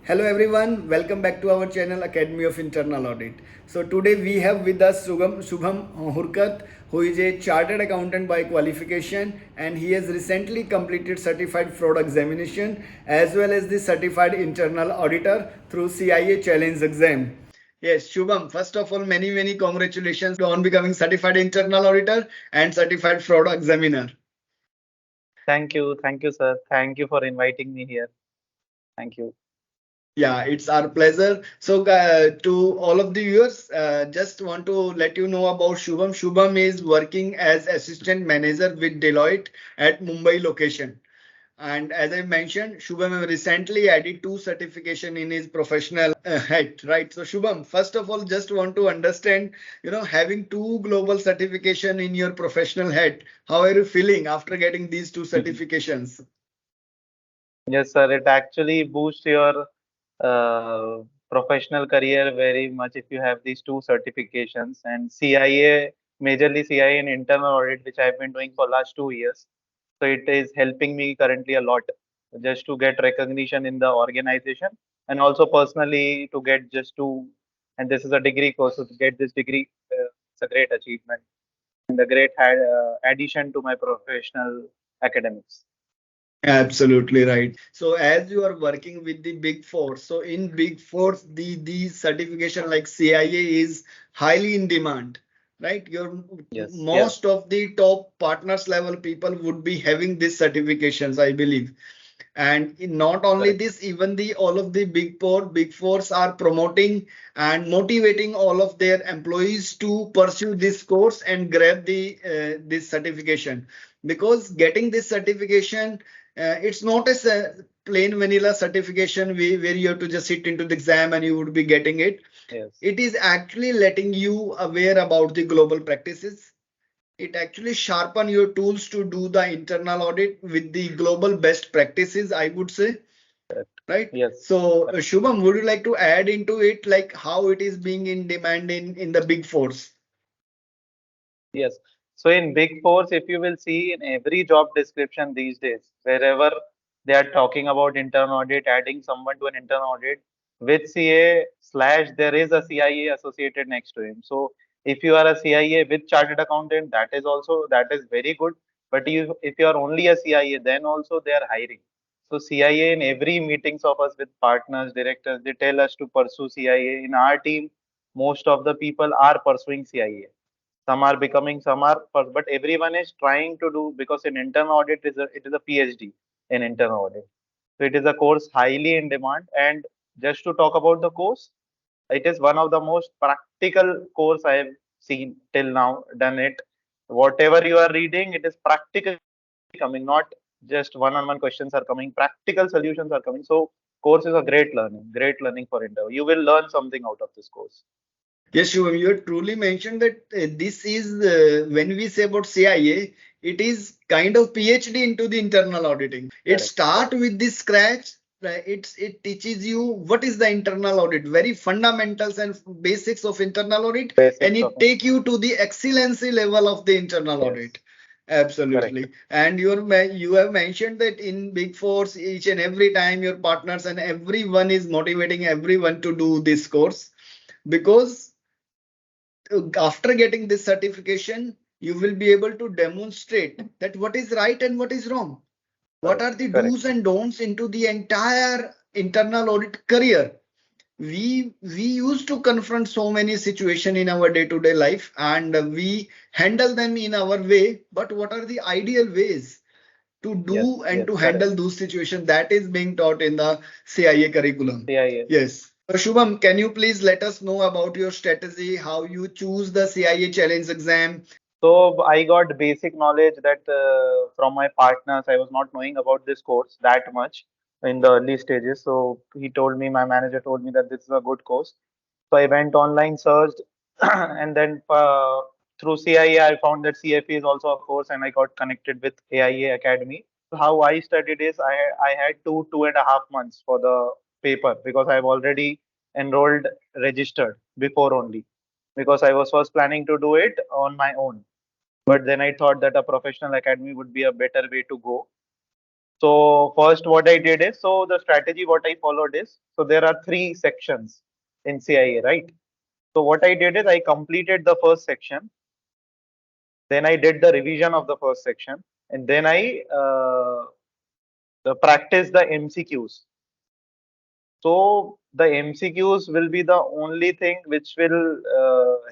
Hello everyone, welcome back to our channel Academy of Internal Audit. So today we have with us Shubham Hurkat, who is a chartered accountant by qualification, and he has recently completed certified fraud examination as well as the certified internal auditor through CIA challenge exam. Yes, Shubham, first of all, many congratulations on becoming certified internal auditor and certified fraud examiner. Thank you, sir. Thank you for inviting me here. Thank you. Yeah, it's our pleasure. So, to all of the viewers, just want to let you know about Shubham. Shubham is working as assistant manager with Deloitte at Mumbai location. And as I mentioned, Shubham have recently added two certification in his professional head, right? So, Shubham, first of all, just want to understand, having two global certification in your professional head, how are you feeling after getting these two certifications? Yes, sir. It actually boosts your professional career very much if you have these two certifications. And CIA, majorly CIA and internal audit, which I've been doing for last 2 years. So it is helping me currently a lot just to get recognition in the organization and also personally to get just to, and this is a degree course, so to get this degree, it's a great achievement and a great addition to my professional academics. Absolutely right. So as you are working with the Big Four, so in Big Four, the certification like CIA is highly in demand, right? Your Yes, yes, most of the top partners level people would be having these certifications, I believe. And not only correct. this, even the all of the big fours are promoting and motivating all of their employees to pursue this course and grab the this certification, because getting this certification, it's not a plain vanilla certification where you have to just sit into the exam and you would be getting it. Yes, It is actually letting you aware about the global practices. It actually sharpen your tools to do the internal audit with the global best practices, I would say, correct. right? Yes, So, correct. Shubham, would you like to add into it, like how it is being in demand in the big fours? Yes. So in Big Fours, if you will see in every job description these days, wherever they are talking about internal audit, adding someone to an internal audit with CA slash there is a CIA associated next to him. So if you are a CIA with chartered accountant, that is very good. But if you are only a CIA, then also they are hiring. So CIA in every meetings of us with partners, directors, they tell us to pursue CIA. In our team, most of the people are pursuing CIA, some are becoming, some are but everyone is trying to do, because in internal audit it is a PhD in internal audit. So it is a course highly in demand. And just to talk about the course, it is one of the most practical course I have seen till now, done it. Whatever you are reading, it is practically coming, not just one-on-one questions are coming, practical solutions are coming. So course is a great learning for interview. You will learn something out of this course. Yes, Shubham, you have truly mentioned that this is when we say about CIA, it is kind of PhD into the internal auditing. It Correct, start correct. with the scratch. It teaches you what is the internal audit, very fundamentals and basics of internal audit, and Basics of it take you to the excellency level of the internal yes, audit. correct. Absolutely. And you have mentioned that in Big Fours, each and every time your partners and everyone is motivating everyone to do this course, because after getting this certification, you will be able to demonstrate that what is right and what is wrong. What Correct, are the correct. do's and don'ts into the entire internal audit career? We used to confront so many situations in our day-to-day life, and we handle them in our way. But what are the ideal ways to Yes, do and yes, to correct. handle those situations? That is being taught in the CIA curriculum. CIA. Yes. So Shubham, can you please let us know about your strategy, how you choose the CIA challenge exam? So I got basic knowledge that from my partners, I was not knowing about this course that much in the early stages. So he told me, my manager told me that this is a good course. So I went online, searched, and then through CIA, I found that CFE is also a course, and I got connected with AIA Academy. How I studied is I had 2.5 months for the paper, because I've already enrolled, registered before only, because I was first planning to do it on my own. But then I thought that a professional academy would be a better way to go. So first what I did is, so the strategy what I followed is, so there are three sections in CIA, right? So what I did is I completed the first section, then I did the revision of the first section, and then I practiced the MCQs. So the MCQs will be the only thing which will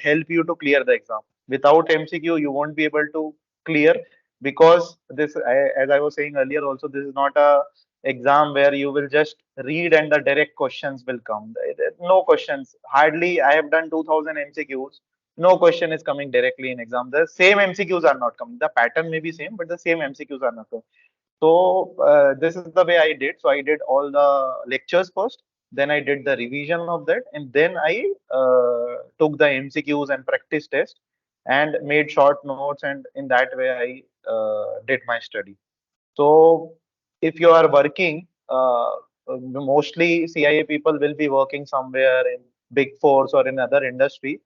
help you to clear the exam. Without MCQ, you won't be able to clear, because this, as I was saying earlier, also this is not a exam where you will just read and the direct questions will come. No questions. Hardly, I have done 2000 MCQs. No question is coming directly in exam. The same MCQs are not coming. The pattern may be same, but the same MCQs are not coming. So this is the way I did. So I did all the lectures first, then I did the revision of that, and then I took the MCQs and practice test and made short notes, and in that way I did my study. So if you are working, mostly CIA people will be working somewhere in big fours or in other industry.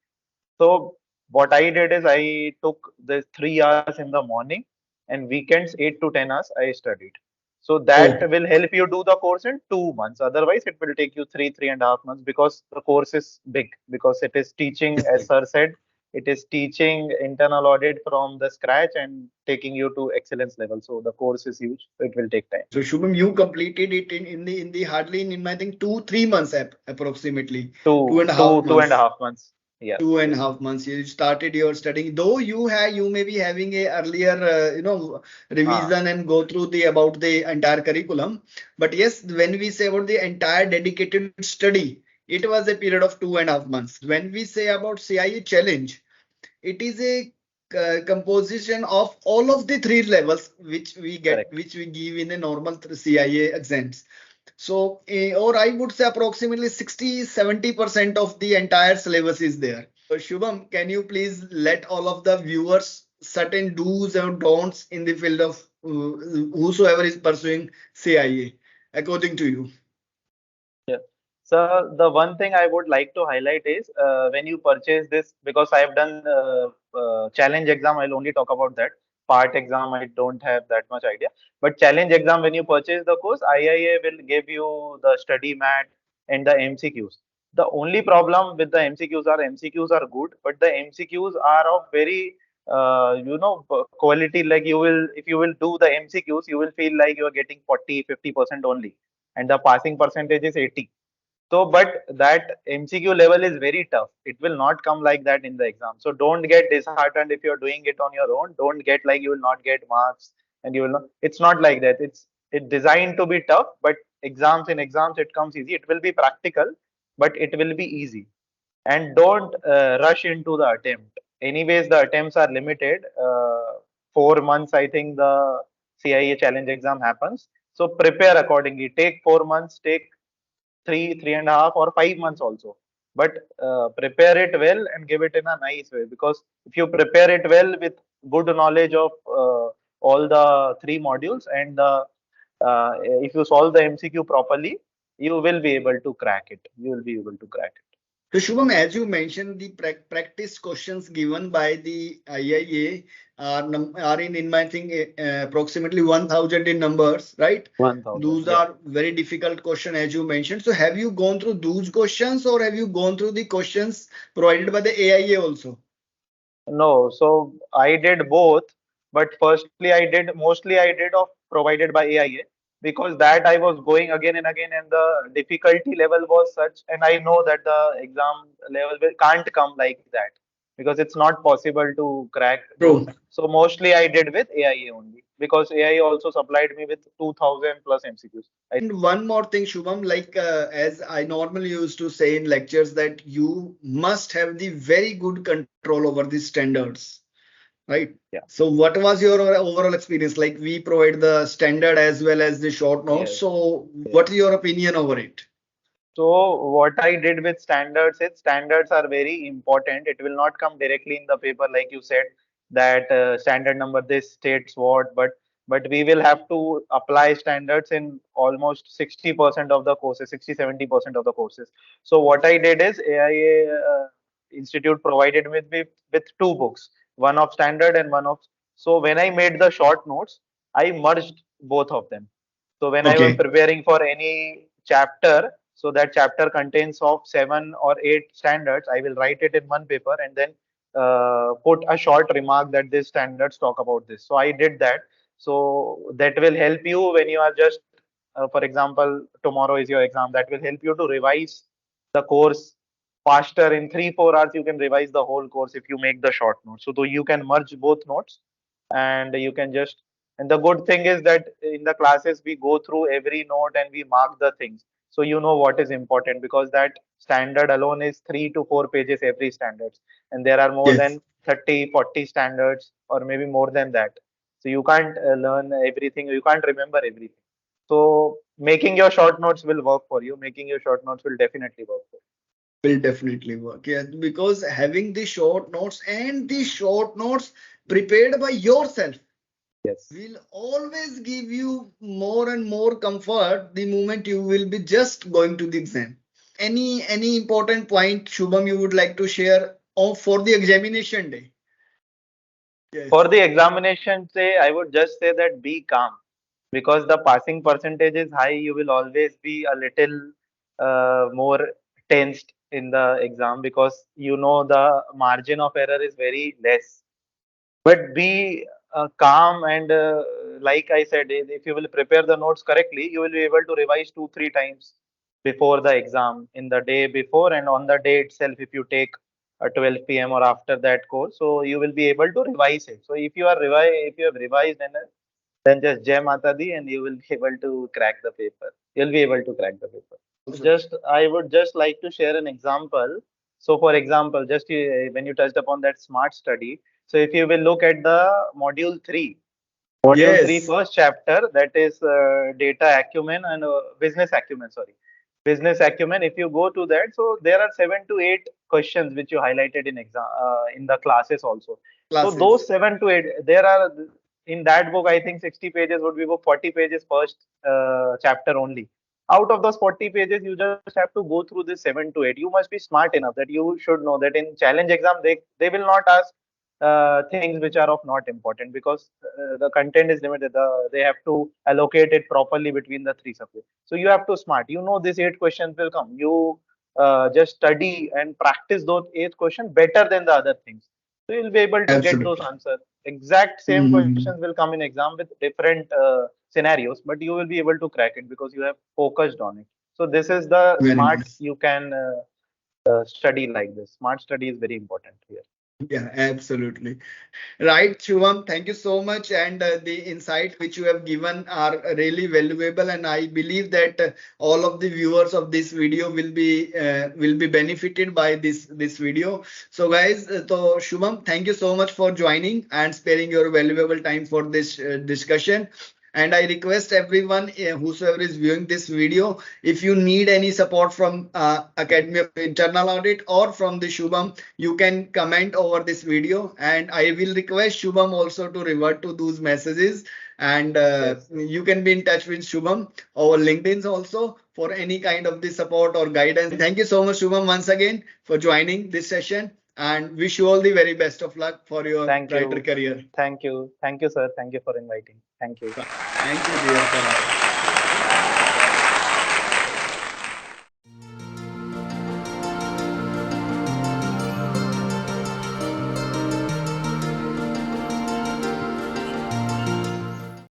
So what I did is I took the 3 hours in the morning, and weekends 8 to 10 hours I studied. So Oh, that will help you do the course in 2 months. Otherwise, it will take you 3.5 months, because the course is big. Because it is teaching, as sir said, it is teaching internal audit from the scratch and taking you to excellence level. So the course is huge. So it will take time. so Shubham, you completed it in the hardly in I think 2 3 months approximately, two Two, and a half two, two and a months. half months. Yes, Two and a yes. half months you started your studying, though you may be having a earlier Ah, revision and go through the about the entire curriculum, but yes, when we say about the entire dedicated study, it was a period of 2.5 months. When we say about CIA challenge, it is a composition of all of the three levels correct. which we give in a normal CIA exams. So, or I would say approximately 60-70% of the entire syllabus is there. So, Shubham, can you please let all of the viewers certain do's and don'ts in the field of whosoever is pursuing CIA, according to you? Yeah. So the one thing I would like to highlight is, when you purchase this, because I have done challenge exam, I'll only talk about that. Part exam, I don't have that much idea. But challenge exam, when you purchase the course, IIA will give you the study mat and the MCQs. The only problem with the MCQs are, MCQs are good, but the MCQs are of very quality. Like, you will, if you will do the MCQs, you will feel like you are getting 40-50% only, and the passing percentage is 80. So, but that MCQ level is very tough. It will not come like that in the exam. So don't get disheartened if you're doing it on your own. Don't get like you will not get marks and you will not. It's not like that. It's designed to be tough, but exams it comes easy. It will be practical, but it will be easy. And don't rush into the attempt. Anyways, the attempts are limited. 4 months, I think the CIA challenge exam happens. So prepare accordingly. Take 4 months. Take 3.5 or 5 months also. But prepare it well and give it in a nice way. Because if you prepare it well with good knowledge of all the three modules, and if you solve the MCQ properly, you will be able to crack it. You will be able to crack it. So, Shubham, as you mentioned, the practice questions given by the IIA are in my thing approximately 1,000 in numbers, right? 1000. Those Yeah. are very difficult question as you mentioned. So, have you gone through those questions, or have you gone through the questions provided by the AIA also? No, so I did both, but mostly I did of provided by AIA, because that I was going again and again, and the difficulty level was such, and I know that the exam level can't come like that, because it's not possible to crack those. True. So mostly I did with AIA only, because AIA also supplied me with 2000 plus MCQs. And one more thing, Shubham, like as I normally used to say in lectures, that you must have the very good control over the standards, right? Yeah. So what was your overall experience? Like we provide the standard as well as the short notes. Yes. So Yes. what is your opinion over it? So what I did with standards is, standards are very important. It will not come directly in the paper, like you said, that standard number this states what, but we will have to apply standards in almost 60% of the courses, 60-70% of the courses. So what I did is, AIA Institute provided with two books, one of standard and one of. So when I made the short notes, I merged both of them. So when I was Okay. preparing for any chapter, so that chapter contains of 7 or 8 standards, I will write it in one paper and then put a short remark that these standards talk about this. So I did that. So that will help you when you are just, for example, tomorrow is your exam. That will help you to revise the course faster. In 3 4 hours, you can revise the whole course if you make the short notes. So you can merge both notes and you can just, and the good thing is that in the classes we go through every note and we mark the things. So you know what is important because that standard alone is 3 to 4 pages every standards. And there are more Yes. than 30, 40 standards or maybe more than that. So you can't learn everything, you can't remember everything. So making your short notes will work for you. Making your short notes will definitely work for Will definitely work. Yeah, because having the short notes and the short notes prepared by yourself you. Yes. will always give you more and more comfort the moment you will be just going to the exam. Any important point, Shubham, you would like to share for the examination day? For Yes, the examination, say, I would just say that be calm because the passing percentage is high. You will always be a little more tensed in the exam because you know the margin of error is very less. But be calm and like I said, if you will prepare the notes correctly, you will be able to revise 2 3 times before the exam, in the day before and on the day itself. If you take a 12 p.m. or after that course, so you will be able to revise it. So if you have revised and then just Jai Mata Di and you will be able to crack the paper. You'll be able to crack the paper. also. Just I would just like to share an example. So for example, just when you touched upon that smart study, so if you will look at the module 3 Yes, first chapter, that is data acumen and business acumen, sorry. Business acumen, if you go to that, so there are 7 to 8 questions which you highlighted in the classes also. So those classes. 7 to 8, there are in that book, I think 60 pages would be book, 40 pages first chapter only. Out of those 40 pages, you just have to go through this 7 to 8. You must be smart enough that you should know that in challenge exam, they will not ask things which are of not important because the content is limited. They have to allocate it properly between the 3 subjects. So you have to smart. You know these 8 questions will come. You just study and practice those 8 questions better than the other things. So you'll be able to get those Absolutely. answers. Exact same Mhm. questions will come in exam with different scenarios, but you will be able to crack it because you have focused on it. So this is the Very smart nice. you can study like this. Smart study is very important here. Yeah, absolutely. Right, Shubham, thank you so much. And the insight which you have given are really valuable. And I believe that all of the viewers of this video will be benefited by this video. So, guys, so Shubham, thank you so much for joining and sparing your valuable time for this discussion. And I request everyone, whosoever is viewing this video, if you need any support from Academy of Internal Audit or from the Shubham, you can comment over this video, and I will request Shubham also to revert to those messages. And Yes. you can be in touch with Shubham over LinkedIn also for any kind of the support or guidance. And thank you so much, Shubham, once again for joining this session, and wish you all the very best of luck for your Thank brighter you. career. Thank you. Thank you, sir. Thank you for inviting. Thank you. Thank you, dear.